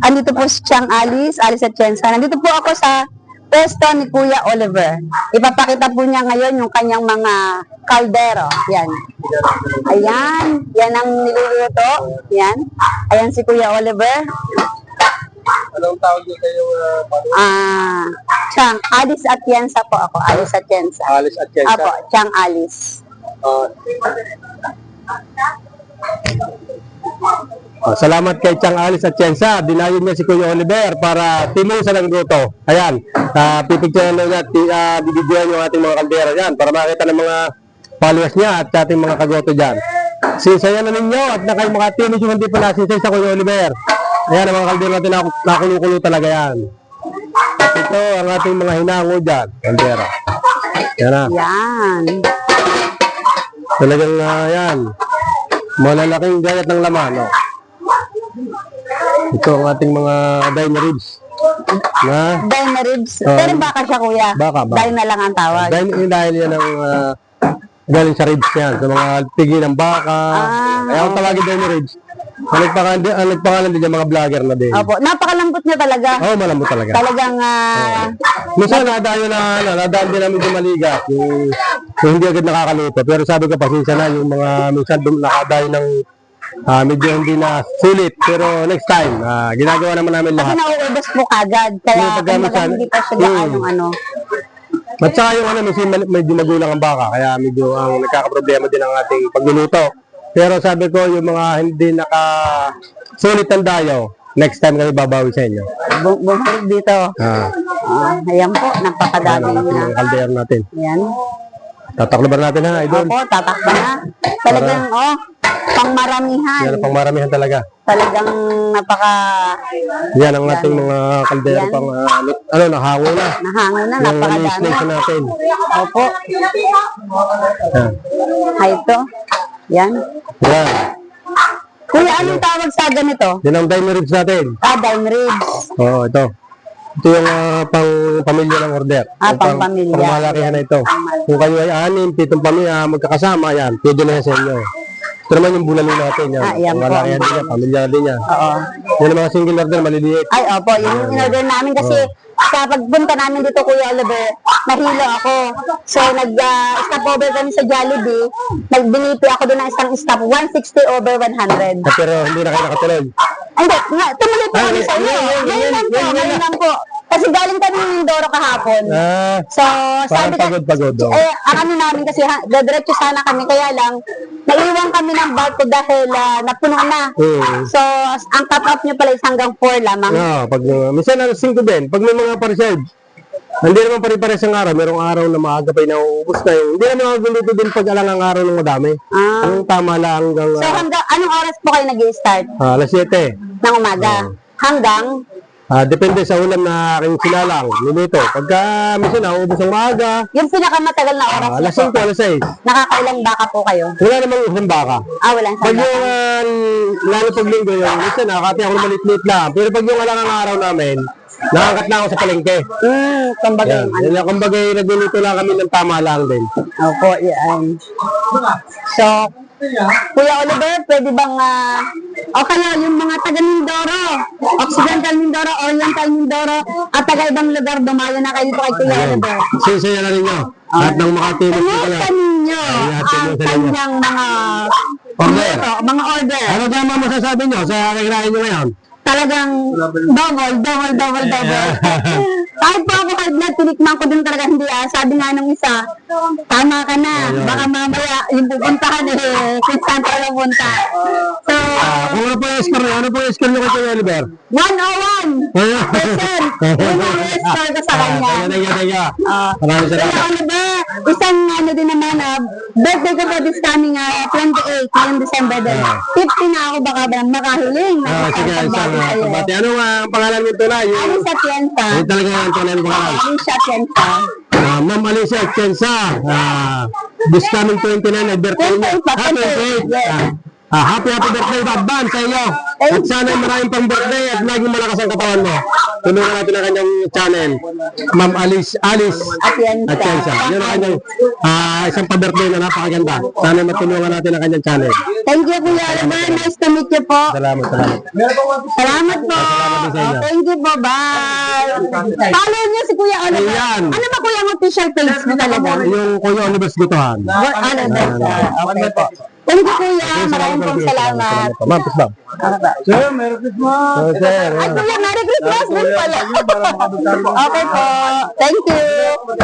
andito po si Chang Alice Atienza. Nandito po ako sa pwesto ni Kuya Oliver. Ipapakita po niya ngayon yung kanyang mga kaldero. Yan. Ayan. Yan ang niluluto. Yan. Ayan si Kuya Oliver. Anong tawag niyo kayo? Chang Alice Atienza po ako. Alice Atienza. Alice Atienza? Apo, Chang Alice. Salamat kay Chang Alice Atienza. Dinayon niya si Kuya Oliver para timong sa nagluto. Ayan, pipicturean niya at bibidyoan yung ating mga kaldero dyan para makita ng mga followers niya at ating mga kagoto dyan. Sinsayan na ninyo at na kayo mga tinis yung hindi pa nasinsay sa Kuya Oliver. Ayan, ang mga kaldero natin nakulukulo talaga yan. At ito ang ating mga hinango dyan, kaldero. Yan na. Yan. Talagang yan. Malalaking gayat ng laman. No? Ito ang ating mga diner ribs. Diner ribs. Pero baka siya, Kuya. Baka. Diner lang ang tawag. Dahil yan ang galing sa ribs yan. Sa mga pigi ng baka. Kaya kung tawagin diner ribs. Ang nagpangalan din yung mga vlogger na din. Opo. Napakalambot niya talaga. Oo, malambot talaga. Talagang minsan nadaan din namin dumaligat. Yung hindi agad nakakaluto. Pero sabi ko, pasensya na. Yung mga minsan nakadayo ng medyo hindi na sulit. Pero next time, ginagawa naman namin kasi lahat. nauubos po kagad. Kaya hindi pa siya gaano ano. At saka yung minsan medyo magulang ang baka. Kaya medyo ang nagkakaproblema din ang ating pagluluto. Pero sabi ko, yung mga hindi nakasulit ng dayo, next time kami babawi sa inyo. Bumalik dito. Ayan po, napakadami na. Ang kaldero natin. Ayan. Tatakloban natin ha, idol. Opo, tatakba na. Talagang, pangmaramihan. Yan ang pangmaramihan talaga. Talagang Yan ang ating mga kaldero pang, nahango na. Nahango na, napakadami. Yung natin. Opo. Ay, ito. Yan. Yan. Kuya, anong tawag sa ganito? Yan ang diner ribs natin. Diner ribs. Oo, ito. Ito yung pang pamilya ng order. Pang pamilya. Pang malakihan na ito. Kung kayo ay 6, 7 pamilya magkakasama, yan. Pwede na yan sa inyo. Ito naman yung bulalo natin. Yan. Yan pang malakihan din yan. Pamilya din yan. Oo. Yan ang mga single order, maliliit. Ay, opo. Yung in-order namin kasi sa pagpunta namin dito, Kuya Oliver, nahilo ako. So, nag-stop over kami sa Jollibee. Nagbinipi ako doon ng isang stop, 160 over 100. Pero hindi na kayo nakatuloy. Ay, hindi. Tumuloy po kami sa inyo. Ngayon lang po. Kasi galing kami ng Mindoro kahapon. So, sabi ko, pagod. ang namin kasi, dadiretso sana kami, kaya lang, naiwan kami ng barko dahil napuno na. So, ang cut-off nyo pala is hanggang 4 lamang. Minsan 5 din. Pag may mga pa-reserve, hindi naman pare-pares ang araw. Merong araw na maaga pa nauubos na yung. Hindi naman maguluto din pag alang ang araw ng madami. Ang tama lang hanggang... So, anong oras po kayo nag-i-start? Alas 7. Ng umaga. Hanggang? Depende sa ulam na aking sinalang, minuto. Pagka minsan nauubos ang maaga, yung pinakamatagal na oras alas 5, alas 6. Nakakailang baka po kayo? Wala namang isang baka. Walang isang Pag baka. yung lalo pag linggo yun, minsan nakakati ako malit-lit lang. Pero pag yung alang ang araw namin, nakakat na ako sa palengke. Kumbaga yung ano. Kumbaga nagluluto lang kami ng tama lang din. Opo, yan. So, Kuya Oliver, pwede bang, o kaya yung mga taga Mindoro, Occidental Mindoro, Oriental Mindoro, at taga ibang lugar, dumayo na kayo dito kay Kuya Oliver. Sinsaya na rin nyo. At nang makatulog ko kayo. Kumusta ninyo ang kanyang mga order? Ano tama masasabi nyo sa kikirahin nyo ngayon? Talagang double. Kahit po ako high blood, tinikman ko din talaga hindi. Sabi nga nung isa, tama ka na. Baka mamaya yung pupuntahan kung saan ka lang punta. So, kung ano po yung score nyo? Ano po yung score nyo kay Kuya Oliver? 101%. Yun ang score ko sa kanya. Teka. Maraming salamat. Kaya Oliver, isang din naman, birthday ko po this coming 28, ngayong December din. 50 na ako baka makahiling. Sige, isang pabati. Ano ang pangalan nito na? Alice Atienza. Ano talaga ang tunay ng pangalan? Alice Atienza. Ma'am Alice Atienza. This coming 29 na birthday niya. 28. Happy birthday in advance sa iyo. At sana maraming pang birthday at laging malakas ang katawan mo. Tulungan natin ang kanyang channel. Ma'am Alice Atienza. Atienza. Yun ang kanyang isang pa-birthday na napakaganda. Sana matulungan natin ang kanyang channel. Thank you, Kuya Oliver. Nice to meet you po. Salamat. Salamat po. din sa inyo. Thank you po. Bye. Follow niyo si Kuya Oliver. Ayan. Ano ba Kuya ang official page mo talaga? Yung Kuya Oliver's Gutuhan. Okay po. Thank you, Kuya. Maraming pong salamat. Ma'am, peace love. Sir, Merry Christmas! Sir, Ay, Kuya, Merry Christmas din pala. Okay po. Thank you.